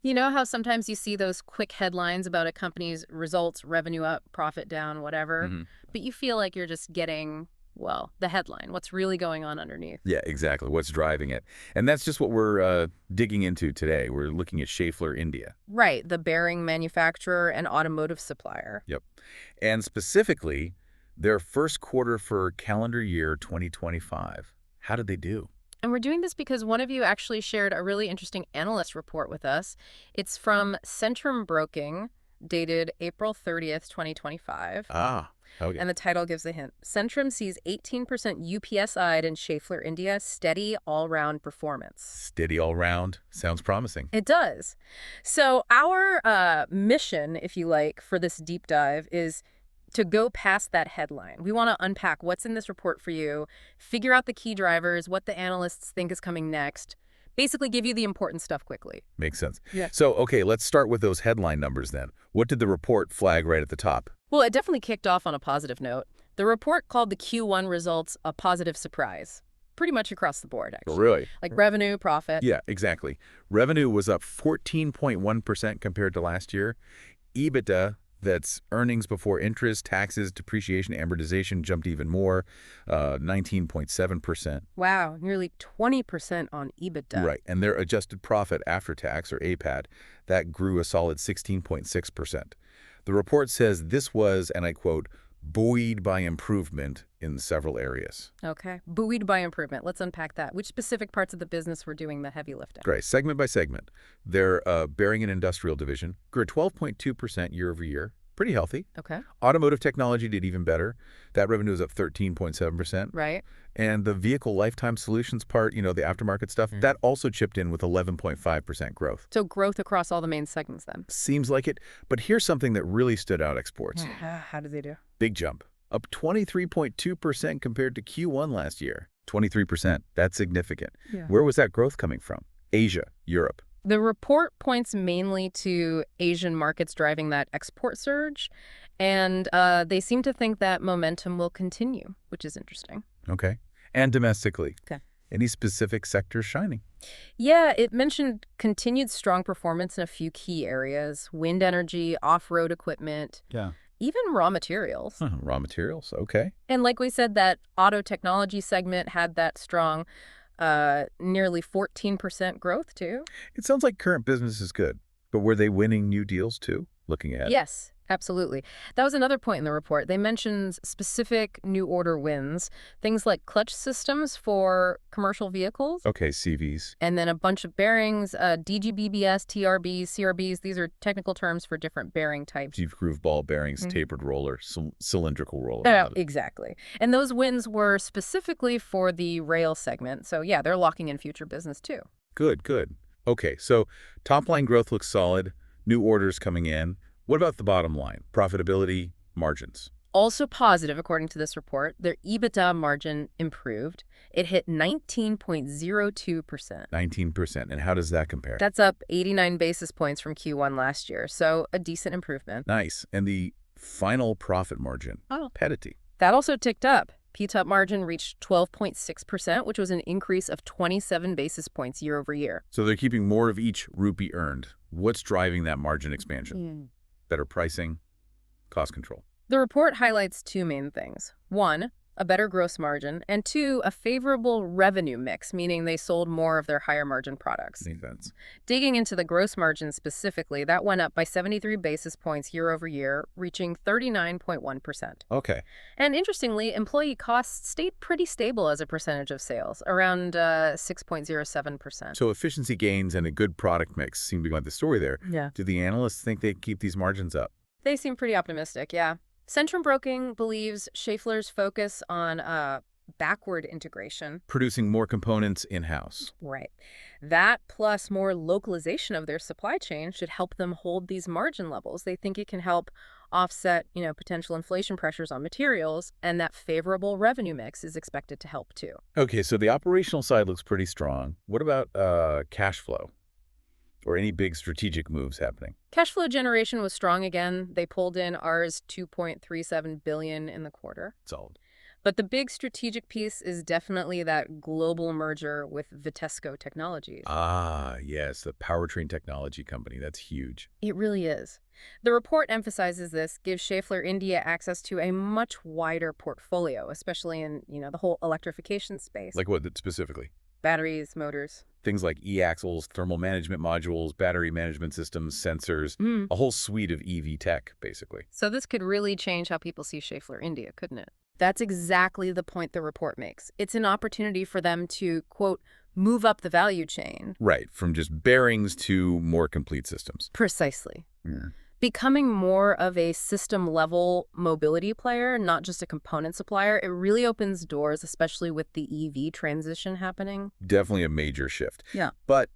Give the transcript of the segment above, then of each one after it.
You know how sometimes you see those quick headlines about a company's results, revenue up, profit down, whatever, Hmm. but you feel like you're just getting, well, the headline, what's really going on underneath. Yeah, exactly. What's driving it? And that's just what we're digging into today. We're looking at Schaeffler India. Right, the bearing manufacturer and automotive supplier. Yep. And specifically, their first quarter for calendar year 2025. How did they do? And we're doing this because one of you actually shared a really interesting analyst report with us. It's from Centrum Broking, dated April 30th, 2025. Ah, okay. And the title gives a hint. Centrum sees 18% UPSI'd in Schaeffler India, steady all-round performance. Steady all round. Sounds promising. It does. So our mission, if you like, for this deep dive is to go past that headline. We want to unpack what's in this report for you, figure out the key drivers, what the analysts think is coming next, basically give you the important stuff quickly. Makes sense. Yeah. So, okay, let's start with those headline numbers then. What did the report flag right at the top? Well, it definitely kicked off on a positive note. The report called the Q1 results a positive surprise, pretty much across the board, actually. Really? Like revenue, profit. Yeah, exactly. Revenue was up 14.1% compared to last year. EBITDA, that's earnings before interest, taxes, depreciation, amortization, jumped even more, 19.7%. Wow, nearly 20% on EBITDA. Right. And their adjusted profit after tax, or APAT, that grew a solid 16.6%. The report says this was, and I quote, buoyed by improvement in several areas. Okay. Buoyed by improvement. Let's unpack that. Which specific parts of the business were doing the heavy lifting? Great. Segment by segment. Their bearing and industrial division grew 12.2% year over year. Pretty healthy. Okay. Automotive Technology did even better. That revenue is up 13.7%. Right. And the vehicle lifetime solutions part, the aftermarket stuff, that also chipped in with 11.5% growth. So growth across all the main segments then. Seems like it. But here's something that really stood out, exports. How did they do? Big jump. Up 23.2% compared to Q1 last year. 23%. That's significant. Yeah. Where was that growth coming from? Asia, Europe. The report points mainly to Asian markets driving that export surge, and they seem to think that momentum will continue, which is interesting. Okay. And domestically. Okay. Any specific sectors shining? Yeah, it mentioned continued strong performance in a few key areas: wind energy, off-road equipment, Yeah. even raw materials. Raw materials. Okay. And like we said, that auto technology segment had that strong nearly 14% growth, too. It sounds like current business is good, but were they winning new deals too, looking ahead? Yes, absolutely. That was another point in the report. They mentioned specific new order wins, things like clutch systems for commercial vehicles, Okay, CVs. and then a bunch of bearings, DGBBS, TRBs, CRBs. These are technical terms for different bearing types. Deep groove ball bearings, Mhm. tapered roller, cylindrical roller. Oh, exactly. And those wins were specifically for the rail segment. So yeah, they're locking in future business too. Good, good. Okay, so top line growth looks solid, new orders coming in. What about the bottom line? Profitability, margins? Also positive, according to this report, their EBITDA margin improved. It hit 19.02%. 19%. And how does that compare? That's up 89 basis points from Q1 last year, so a decent improvement. Nice. And the final profit margin? Oh. Petity. That also ticked up. PTUP margin reached 12.6%, which was an increase of 27 basis points year over year. So they're keeping more of each rupee earned. What's driving that margin expansion? Better pricing, cost control. The report highlights two main things. One, a better gross margin, and two, a favorable revenue mix, meaning they sold more of their higher margin products. Makes sense. Digging into the gross margin specifically, that went up by 73 basis points year over year, reaching 39.1%. Okay. And interestingly, employee costs stayed pretty stable as a percentage of sales, around 6.07%. So efficiency gains and a good product mix seem to be the story there. Yeah. Do the analysts think they keep these margins up? They seem pretty optimistic, yeah. Centrum Broking believes Schaeffler's focus on backward integration. Producing more components in-house. Right. That plus more localization of their supply chain should help them hold these margin levels. They think it can help offset, potential inflation pressures on materials, and that favorable revenue mix is expected to help too. Okay, so the operational side looks pretty strong. What about cash flow? Or any big strategic moves happening? Cash flow generation was strong again. They pulled in Rs 2.37 billion in the quarter. Solid. But the big strategic piece is definitely that global merger with Vitesco Technologies. Ah, yes, the powertrain technology company. That's huge. It really is. The report emphasizes this, gives Schaeffler India access to a much wider portfolio, especially in, the whole electrification space. Like what specifically? Batteries, motors. Things like e-axles, thermal management modules, battery management systems, sensors, Mm. a whole suite of EV tech, basically. So this could really change how people see Schaeffler India, couldn't it? That's exactly the point the report makes. It's an opportunity for them to, quote, move up the value chain. Right, from just bearings to more complete systems. Precisely. Yeah. Becoming more of a system-level mobility player, not just a component supplier, it really opens doors, especially with the EV transition happening. Definitely a major shift. Yeah. But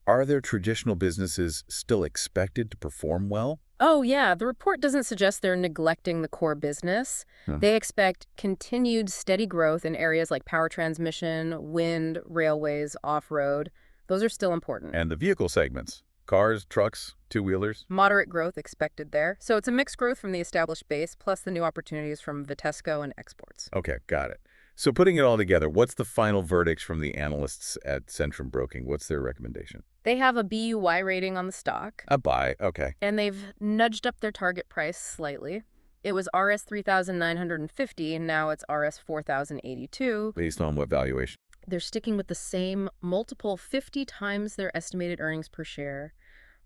are their traditional businesses still expected to perform well? Oh, yeah. The report doesn't suggest they're neglecting the core business. Huh. They expect continued steady growth in areas like power transmission, wind, railways, off-road. Those are still important. And the vehicle segments, cars, trucks, two-wheelers? Moderate growth expected there. So it's a mixed growth from the established base, plus the new opportunities from Vitesco and exports. Okay, got it. So putting it all together, what's the final verdict from the analysts at Centrum Broking? What's their recommendation? They have a BUY rating on the stock, A buy, okay. and they've nudged up their target price slightly. It was RS 3,950, and now it's RS 4,082. Based on what valuation? They're sticking with the same multiple 50 times their estimated earnings per share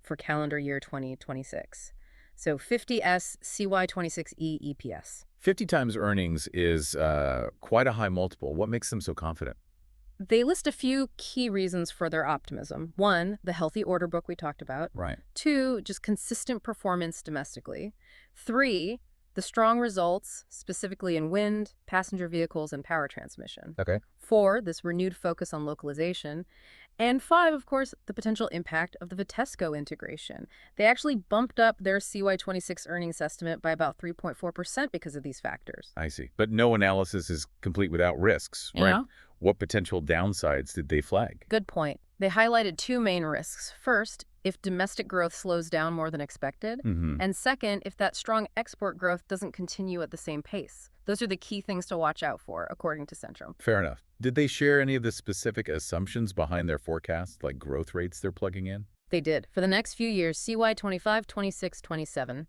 for calendar year 2026. So 50S CY26E EPS. 50 times earnings is quite a high multiple. What makes them so confident? They list a few key reasons for their optimism. One, the healthy order book we talked about. Right. Two, just consistent performance domestically. Three, the strong results, specifically in wind, passenger vehicles, and power transmission. Okay. Four, this renewed focus on localization. And five, of course, the potential impact of the Vitesco integration. They actually bumped up their CY26 earnings estimate by about 3.4% because of these factors. I see. But no analysis is complete without risks, right? Yeah. What potential downsides did they flag? Good point. They highlighted two main risks. First, if domestic growth slows down more than expected. Mm-hmm. And second, if that strong export growth doesn't continue at the same pace. Those are the key things to watch out for, according to Centrum. Fair enough. Did they share any of the specific assumptions behind their forecasts, like growth rates they're plugging in? They did. For the next few years, CY25, 26, 27,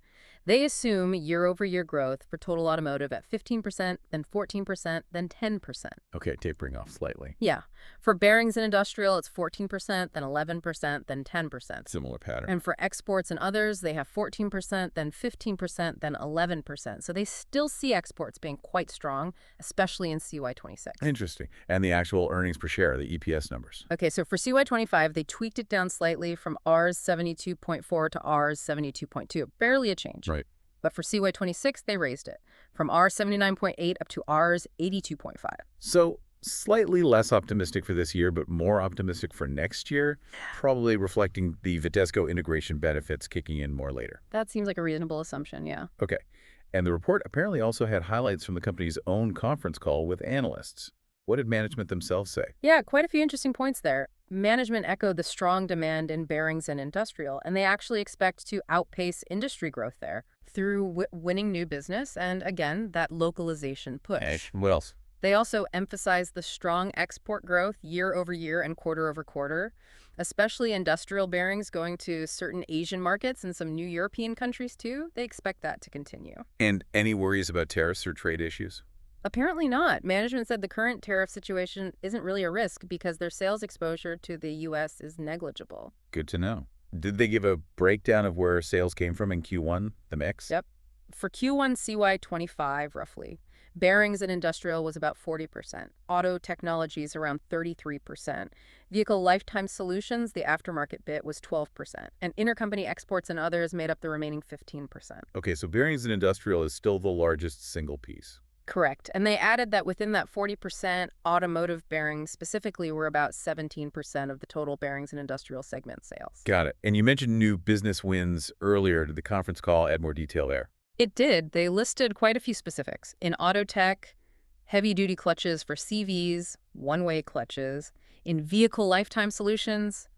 they assume year-over-year growth for total automotive at 15%, then 14%, then 10%. Okay, tapering off slightly. Yeah. For bearings and industrial, it's 14%, then 11%, then 10%. Similar pattern. And for exports and others, they have 14%, then 15%, then 11%. So they still see exports being quite strong, especially in CY26. Interesting. And the actual earnings per share, the EPS numbers. Okay, so for CY25, they tweaked it down slightly from Rs 72.4 to Rs 72.2. Barely a change. Right. But for CY26, they raised it from Rs 79.8 up to Rs 82.5. So slightly less optimistic for this year, but more optimistic for next year, probably reflecting the Vitesco integration benefits kicking in more later. That seems like a reasonable assumption, yeah. Okay. And the report apparently also had highlights from the company's own conference call with analysts. What did management themselves say? Yeah, quite a few interesting points there. Management echoed the strong demand in bearings and industrial, and they actually expect to outpace industry growth there through winning new business and, again, that localization push. What else? They also emphasize the strong export growth year over year and quarter over quarter, especially industrial bearings going to certain Asian markets and some new European countries too. They expect that to continue. And any worries about tariffs or trade issues? Apparently not. Management said the current tariff situation isn't really a risk because their sales exposure to the U.S. is negligible. Good to know. Did they give a breakdown of where sales came from in Q1, the mix? Yep. For Q1 CY25, roughly, bearings and industrial was about 40%. Auto Technologies around 33%. Vehicle Lifetime Solutions, the aftermarket bit, was 12%. And intercompany exports and others made up the remaining 15%. Okay, so bearings and industrial is still the largest single piece. Correct. And they added that within that 40%, automotive bearings specifically were about 17% of the total bearings and industrial segment sales. Got it. And you mentioned new business wins earlier. Did the conference call add more detail there? It did. They listed quite a few specifics. In auto tech, heavy-duty clutches for CVs, one-way clutches. In vehicle lifetime solutions,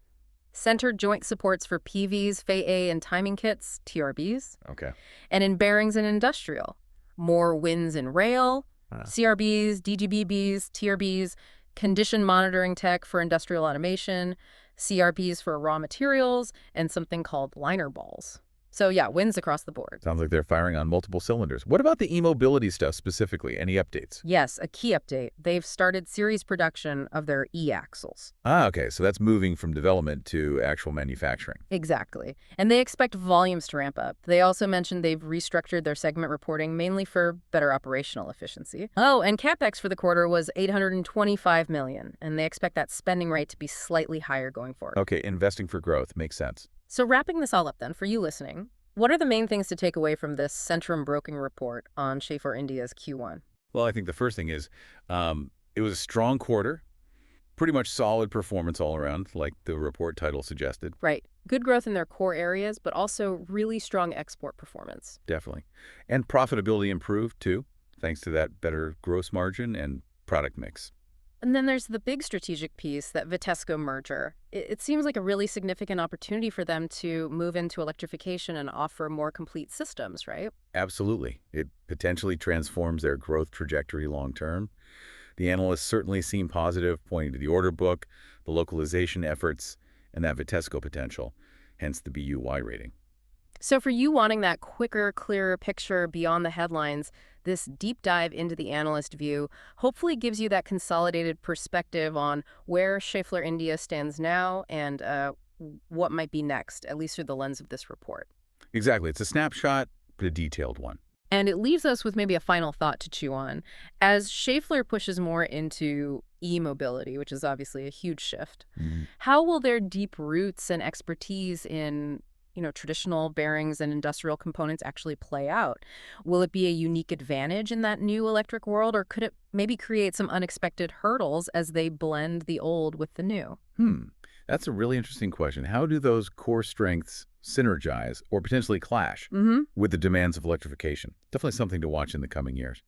center joint supports for PVs, FAA, and timing kits, TRBs. Okay. And in bearings and industrial, more wins in rail, CRBs, DGBBs, TRBs, condition monitoring tech for industrial automation, CRBs for raw materials, and something called liner balls. So yeah, wins across the board. Sounds like they're firing on multiple cylinders. What about the e-mobility stuff specifically? Any updates? Yes, a key update. They've started series production of their e-axles. Ah, okay, so that's moving from development to actual manufacturing. Exactly. And they expect volumes to ramp up. They also mentioned they've restructured their segment reporting mainly for better operational efficiency. Oh, and CapEx for the quarter was $825 million, and they expect that spending rate to be slightly higher going forward. Okay, investing for growth makes sense. So wrapping this all up then, for you listening, what are the main things to take away from this Centrum Broking report on Schaeffler India's Q1? Well, I think the first thing is it was a strong quarter, pretty much solid performance all around, like the report title suggested. Right. Good growth in their core areas, but also really strong export performance. Definitely. And profitability improved, too, thanks to that better gross margin and product mix. And then there's the big strategic piece, that Vitesco merger. It seems like a really significant opportunity for them to move into electrification and offer more complete systems, right? Absolutely. It potentially transforms their growth trajectory long term. The analysts certainly seem positive, pointing to the order book, the localization efforts, and that Vitesco potential, hence the BUY rating. So for you wanting that quicker, clearer picture beyond the headlines, this deep dive into the analyst view hopefully gives you that consolidated perspective on where Schaeffler India stands now and what might be next, at least through the lens of this report. Exactly. It's a snapshot, but a detailed one. And it leaves us with maybe a final thought to chew on. As Schaeffler pushes more into e-mobility, which is obviously a huge shift, how will their deep roots and expertise in traditional bearings and industrial components actually play out? Will it be a unique advantage in that new electric world, or could it maybe create some unexpected hurdles as they blend the old with the new? That's a really interesting question. How do those core strengths synergize or potentially clash Mm-hmm. with the demands of electrification? Definitely something to watch in the coming years.